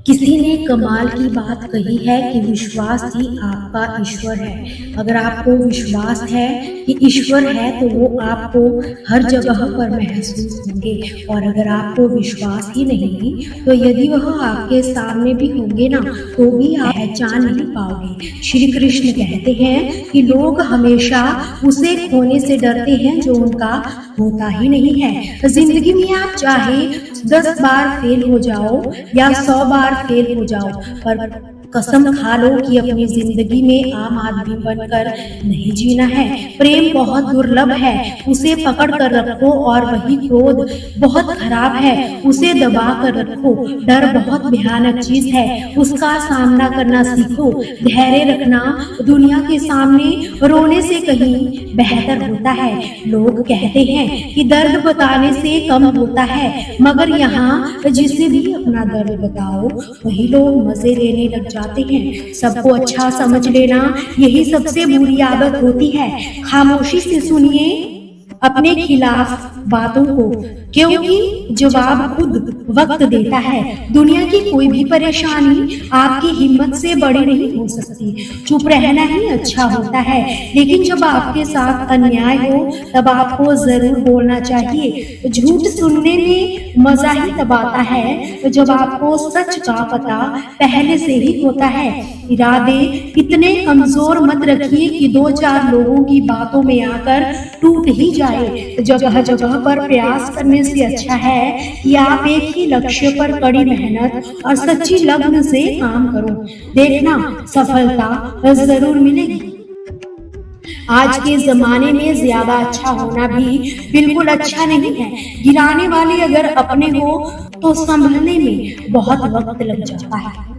किसी ने कमाल की बात कही है कि विश्वास ही आपका ईश्वर है। अगर आपको विश्वास है कि ईश्वर है तो वो आपको हर जगह पर महसूस होंगे, और अगर आपको विश्वास ही नहीं तो यदि वह आपके सामने भी होंगे ना तो भी आप पहचान नहीं पाओगे। श्री कृष्ण कहते हैं कि लोग हमेशा उसे खोने से डरते हैं जो उनका होता ही नहीं है। जिंदगी में आप चाहे 10 बार फेल हो जाओ या 100 बार फेल हो जाओ, पर कसम खा लो कि अपनी जिंदगी में आम आदमी बनकर नहीं जीना है। प्रेम बहुत दुर्लभ है, उसे पकड़ कर रखो, और वही क्रोध बहुत खराब है, उसे दबा कर रखो। डर बहुत भयानक चीज है, उसका सामना करना सीखो। धैर्य रखना दुनिया के सामने रोने से कहीं बेहतर होता है। लोग कहते हैं कि दर्द बताने से कम होता है, मगर यहाँ जिसे भी अपना दर्द बताओ वही लोग मजे लेने लग जाते हैं। सबको अच्छा समझ लेना यही सबसे बुरी आदत होती है। खामोशी से सुनिए अपने खिलाफ बातों को, क्योंकि जवाब खुद वक्त देता है। दुनिया की कोई भी परेशानी आपकी हिम्मत से बड़ी नहीं हो सकती। चुप रहना ही अच्छा होता है, लेकिन जब आपके साथ अन्याय हो तब आपको जरूर बोलना चाहिए। झूठ सुनने में मजा ही तब आता है जब आपको सच का पता पहले से ही होता है। इरादे इतने कमजोर मत रखिए कि 2-4 लोगों की बातों में आकर टूट ही जाए। जगह जगह पर प्रयास करने से अच्छा है कि आप एक ही लक्ष्य पर कड़ी मेहनत और सच्ची लगन से काम करो। देखना सफलता जरूर मिलेगी। आज के जमाने में ज्यादा अच्छा होना भी बिल्कुल अच्छा नहीं है। गिराने वाले अगर अपने हो तो संभलने में बहुत वक्त लग जाता है।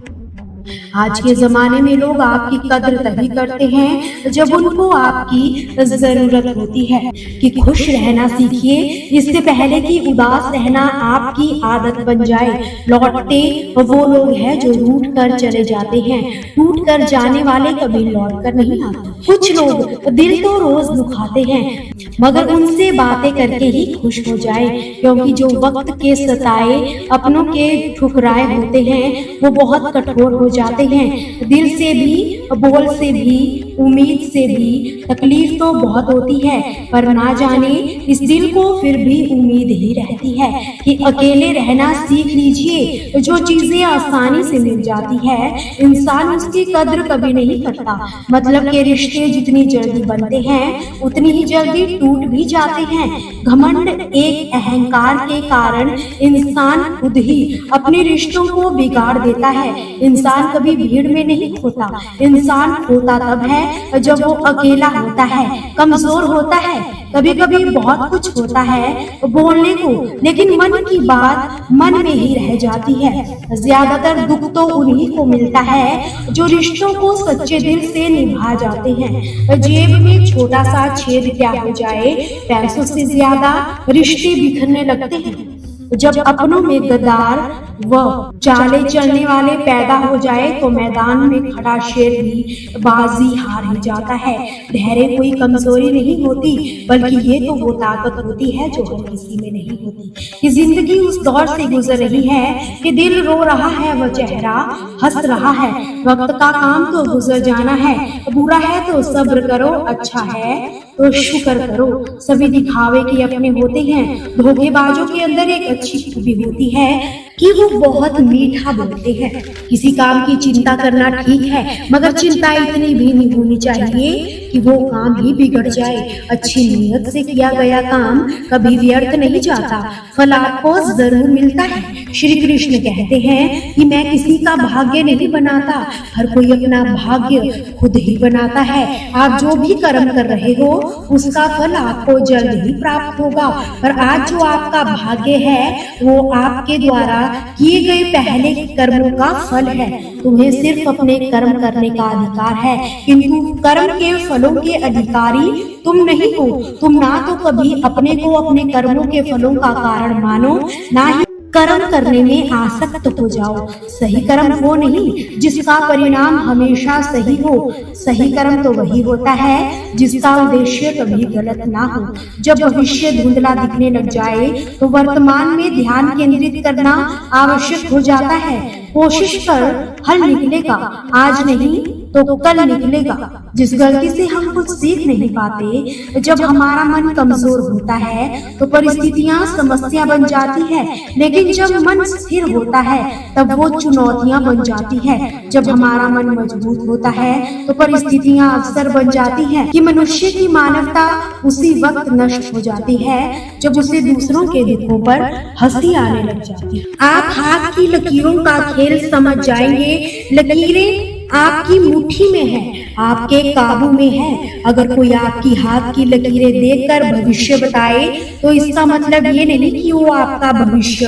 आज के जमाने में लोग आपकी कद्र तभी करते हैं जब उनको आपकी जरूरत होती है। कि खुश रहना सीखिए इससे पहले कि उदास रहना आपकी आदत बन जाए। लौटते वो लोग हैं जो रूठ कर चले जाते हैं, टूट कर जाने वाले कभी लौट कर नहीं आते। कुछ लोग दिल तो रोज दुखाते हैं, मगर उनसे बातें करके ही खुश हो जाए, क्योंकि जो वक्त के सताए अपनों के ठुकराए होते हैं वो बहुत कठोर हो जाते हैं। दिल से भी, बोल से भी, उम्मीद से भी तकलीफ तो बहुत होती है, पर ना जाने इस दिल को फिर भी उम्मीद ही रहती है कि अकेले रहना सीख लीजिए। जो चीजें आसानी से मिल जाती है इंसान उसकी कद्र कभी नहीं करता। मतलब के रिश्ते जितनी जल्दी बनते हैं उतनी ही जल्दी टूट भी जाते हैं। घमंड एक अहंकार के कारण इंसान खुद ही अपने रिश्तों को बिगाड़ देता है। इंसान कभी भीड़ में नहीं खोता, इंसान खोता तब है जब वो अकेला होता है, कमजोर होता है। कभी कभी बहुत कुछ होता है बोलने को, लेकिन मन की बात मन में ही रह जाती है। ज्यादातर दुख तो उन्हीं को मिलता है जो रिश्तों को सच्चे दिल से निभा जाते हैं। जेब में छोटा सा छेद क्या हो जाए, पैसों से ज्यादा रिश्ते बिखरने लगते हैं। जब अपनों में गद्दार व चाले चलने वाले पैदा हो जाए तो मैदान में खड़ा शेर भी बाजी हार ही जाता है। धैर्य कोई कमजोरी नहीं होती, बल्कि ये तो वो ताकत होती है जो हर किसी में नहीं होती। कि जिंदगी उस दौर से गुजर रही है कि दिल रो रहा है व चेहरा हंस रहा है। वक्त का काम तो गुजर जाना है, बुरा है तो सब्र करो, अच्छा है तो शुक्र करो। सभी दिखावे के अपने होते हैं। धोखेबाजों के अंदर एक अच्छी खूबी होती है कि वो बहुत मीठा बोलते हैं। किसी काम की चिंता करना ठीक है, मगर चिंता इतनी भी नहीं होनी चाहिए कि वो काम ही बिगड़ जाए। अच्छी नीयत से किया गया काम कभी व्यर्थ नहीं जाता, फल आपको जरूर मिलता है। श्री कृष्ण कहते हैं कि मैं किसी का भाग्य नहीं बनाता, हर कोई अपना भाग्य खुद ही बनाता है। आप जो भी कर्म कर रहे हो उसका फल आपको जल्द ही प्राप्त होगा, पर आज जो आपका भाग्य है वो आपके द्वारा किए गए पहले कर्मों का फल है। तुम्हें सिर्फ अपने कर्म करने का अधिकार है, किंतु कर्म के फलों के अधिकारी तुम नहीं हो। तुम ना तो कभी अपने को अपने कर्मों के फलों का कारण मानो, ना ही कर्म करने में आसक्त हो जाओ। सही कर्म वो नहीं जिसका परिणाम हमेशा सही हो, सही कर्म तो वही होता है जिसका उद्देश्य कभी गलत ना हो। जब भविष्य धुंधला दिखने लग जाए तो वर्तमान में ध्यान केंद्रित करना आवश्यक हो जाता है। कोशिश कर, हल निकलेगा। आज नहीं तो कल निकलेगा। जिस गलती से हम कुछ सीख नहीं पाते, जब हमारा मन कमजोर होता है तो परिस्थितियां समस्या बन जाती है, लेकिन जब मन स्थिर होता है तब वो चुनौतियां बन जाती है। जब हमारा मन मजबूत होता है तो परिस्थितियां अवसर बन जाती है कि मनुष्य की मानवता उसी वक्त नष्ट हो जाती है जब उसे दूसरों के दुखों पर हंसी आने लग जाती है। आप हाथ की लकीरों का खेल समझ जाएंगे। लकीरें आपकी मुट्ठी में है, आपके काबू में है। अगर कोई आपकी हाथ की लकीरें देखकर भविष्य बताए तो इसका मतलब ये नहीं कि वो आपका भविष्य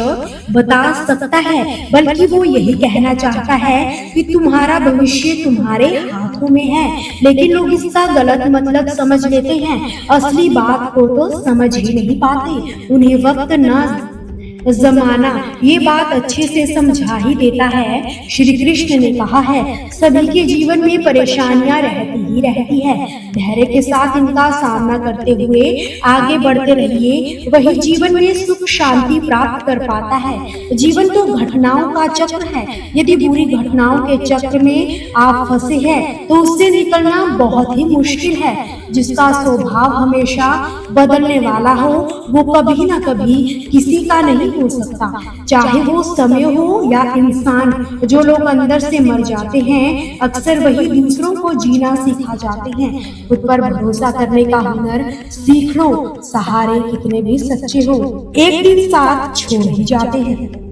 बता सकता है, बल्कि वो यही कहना चाहता है कि तुम्हारा भविष्य तुम्हारे हाथों में है। लेकिन लोग इसका गलत मतलब समझ लेते हैं, असली बात को तो समझ ही नहीं पाते। उन्हें वक्त न जमाना ये बात अच्छे से समझा ही देता है। श्री कृष्ण ने कहा है, सभी के जीवन में परेशानियां रहती ही रहती है, धैर्य के साथ इनका सामना करते हुए आगे बढ़ते रहिए, वही जीवन में सुख शांति प्राप्त कर पाता है। जीवन तो घटनाओं का चक्र है। यदि बुरी घटनाओं के चक्र में आप फंसे हैं तो उससे निकलना बहुत ही मुश्किल है। जिसका स्वभाव हमेशा बदलने वाला हो वो कभी ना कभी किसी का नहीं हो सकता, चाहे वो समय हो या इंसान। जो लोग अंदर से मर जाते हैं अक्सर वही दूसरों को जीना सिखा जाते हैं। खुद पर भरोसा करने का हुनर सीख लो, सहारे कितने भी सच्चे हो एक दिन साथ छोड़ ही जाते हैं।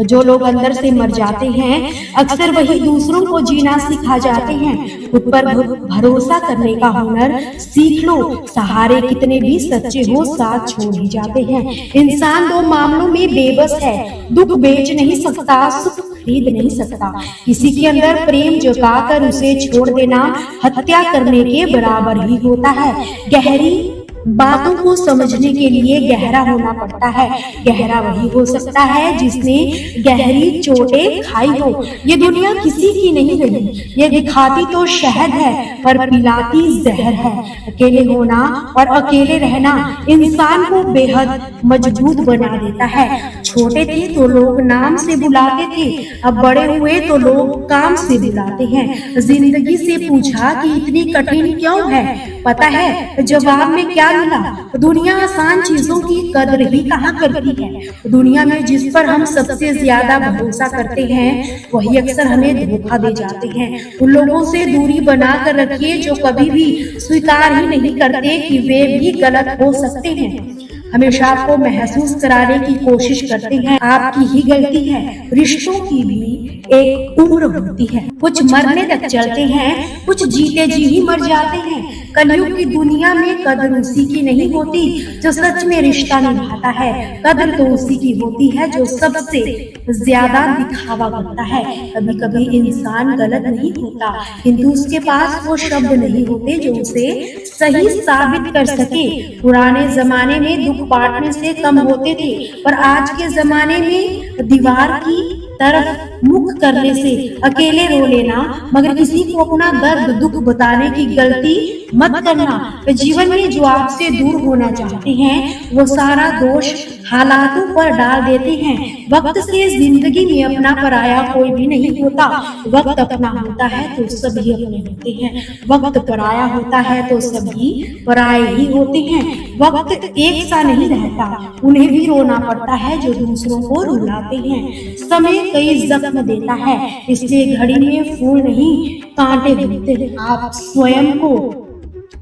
जो लोग अंदर से मर जाते हैं अक्सर वही दूसरों को जीना सिखा जाते हैं। खुद पर भरोसा करने का हुनर सीख लो, सहारे कितने भी सच्चे हो साथ छोड़ ही जाते हैं। इंसान दो मामलों में बेबस है, दुख बेच नहीं सकता, सुख खरीद नहीं सकता। किसी के अंदर प्रेम जगाकर उसे छोड़ देना हत्या करने के बराबर ही होता है। गहरी बातों को समझने के लिए गहरा होना पड़ता है। गहरा वही हो सकता है जिसने गहरी चोटें खाई हो। ये दुनिया किसी की नहीं रही, ये दिखाती तो शहद है पर पिलाती जहर है। अकेले होना और अकेले रहना इंसान को बेहद मजबूत बना देता है। छोटे थे तो लोग नाम से बुलाते थे, अब बड़े हुए तो लोग काम से बुलाते हैं। जिंदगी से पूछा कि इतनी कठिन क्यों है, पता है जवाब में क्या मिला? दुनिया आसान चीजों की कदर ही कहाँ करती है। दुनिया में जिस पर हम सबसे ज्यादा भरोसा करते हैं वही अक्सर हमें धोखा दे जाते हैं। उन लोगों से दूरी बना कर रखिए जो कभी भी स्वीकार ही नहीं करते कि वे भी गलत हो सकते हैं। हमेशा आपको महसूस कराने की कोशिश करते हैं आपकी ही गलती है। रिश्तों की भी एक उम्र होती है, कुछ मरने तक चलते हैं, कुछ जीते जी ही मर जाते हैं। कलयुग की दुनिया में कदर उसी की नहीं होती जो सच में रिश्ता निभाता है, कदर तो उसी की होती है जो सबसे ज्यादा दिखावा करता है। कभी कभी इंसान गलत नहीं होता, किंतु उसके पास वो शब्द नहीं होते जो उसे सही साबित कर सके। पुराने जमाने में दुख बांटने से कम होते थे, पर आज के जमाने में दीवार की तरफ मुख करने से अकेले रो लेना, मगर किसी को अपना दर्द दुख बताने की गलती मत करना। जीवन में जो आपसे दूर होना चाहते हैं वो सारा दोष हालातों पर डाल देते हैं। वक्त से जिंदगी में अपना पराया कोई भी नहीं होता। वक्त अपना होता है तो सभी अपने होते हैं, वक्त पराया होता है तो सभी पराये ही होते हैं। वक्त एक सा नहीं रहता, उन्हें भी रोना पड़ता है जो दूसरों को रुलाते हैं। समय कई जख्म देता है, इसलिए घड़ी में फूल नहीं कांटे बिनते। आप स्वयं को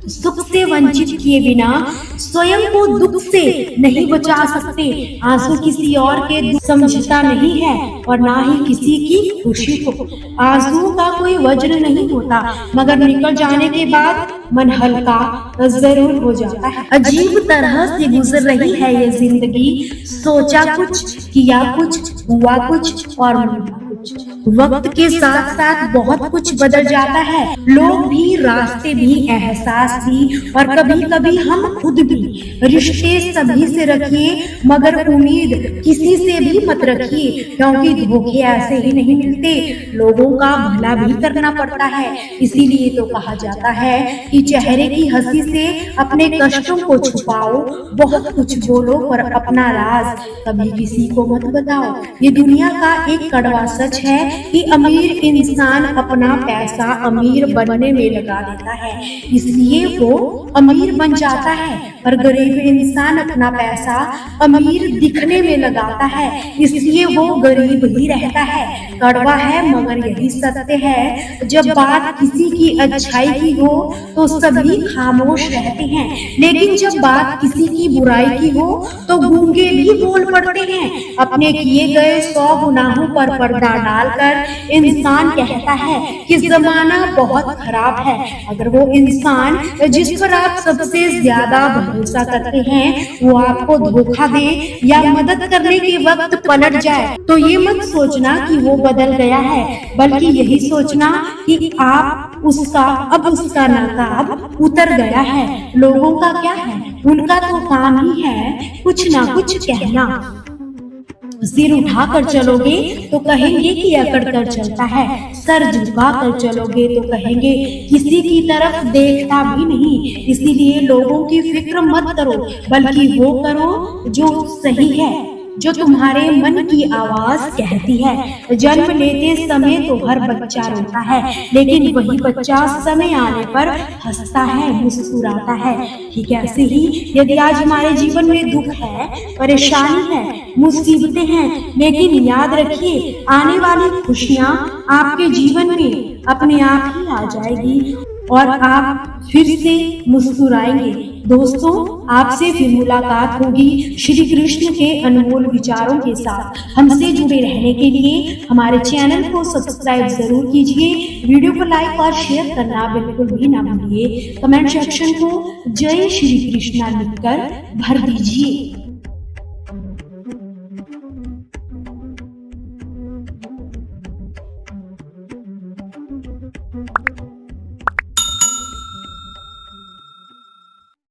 सुख से वंचित किए बिना स्वयं को दुख से नहीं बचा सकते। आंसू किसी और के दुख समझता नहीं है और ना ही किसी की खुशी को। आंसुओं का कोई वज्र नहीं होता, मगर निकल जाने के बाद मन हल्का जरूर हो जाता है। अजीब तरह से गुजर रही है ये जिंदगी, सोचा कुछ, किया कुछ, हुआ कुछ और मिला कुछ। वक्त के साथ साथ बहुत कुछ बदल जाता है, लोग भी, रास्ते भी, एहसास भी, और कभी कभी हम खुद भी। रिश्ते सभी से रखिए मगर उम्मीद किसी से भी मत रखिए, क्योंकि धोखे ऐसे ही नहीं मिलते, लोगों का भला भी करना पड़ता है। इसीलिए तो कहा जाता है कि चेहरे की हंसी से अपने कष्टों को छुपाओ, बहुत कुछ बोलो पर अपना राज कभी किसी को मत बताओ। ये दुनिया का एक कड़वा सच है कि अमीर इंसान अपना पैसा अमीर बनने में लगा देता है, इसलिए वो अमीर बन जाता है, और गरीब इंसान अपना पैसा अमीर दिखने में लगाता है, इसलिए वो गरीब ही रहता है। कड़वा है मगर यही सत्य है, जब बात किसी की अच्छाई की हो तो सभी खामोश रहते हैं, लेकिन जब बात किसी की बुराई की हो तो गूंगे भी बोल पड़ते हैं। अपने किए गए 100 गुनाहों पर पर्दा डालकर इंसान कहता है कि जमाना बहुत खराब है। अगर वो इंसान जिस पर आप सबसे ज्यादा भरोसा करते हैं वो आपको धोखा दे या मदद करने के वक्त पलट जाए, तो ये मत सोचना कि वो बदल गया है, बल्कि यही सोचना कि आप उसका नकाब उतर गया है। लोगों का क्या है, उनका तो काम ही है कुछ ना कुछ कहना। सिर उठा कर चलोगे तो कहेंगे कि अकड़ कर चलता है, सर झुका कर चलोगे तो कहेंगे किसी की तरफ देखता भी नहीं। इसीलिए लोगों की फिक्र मत करो, बल्कि वो करो जो सही है, जो तुम्हारे मन की आवाज कहती है। जन्म लेते समय तो हर बच्चा रोता है, लेकिन वही बच्चा समय आने पर हंसता है, मुस्कुराता है। ठीक है, ऐसे ही यदि आज हमारे जीवन में दुख है, परेशानी है, मुसीबतें हैं, लेकिन याद रखिए आने वाली खुशियां आपके जीवन में अपने आप ही आ जाएगी और आप फिर से मुस्कुराएंगे। दोस्तों, आपसे फिर मुलाकात होगी श्री कृष्ण के अनमोल विचारों के साथ। हमसे जुड़े रहने के लिए हमारे चैनल को सब्सक्राइब जरूर कीजिए, वीडियो को लाइक और शेयर करना बिल्कुल भी ना भूलिए। कमेंट सेक्शन को जय श्री कृष्णा लिखकर भर दीजिए।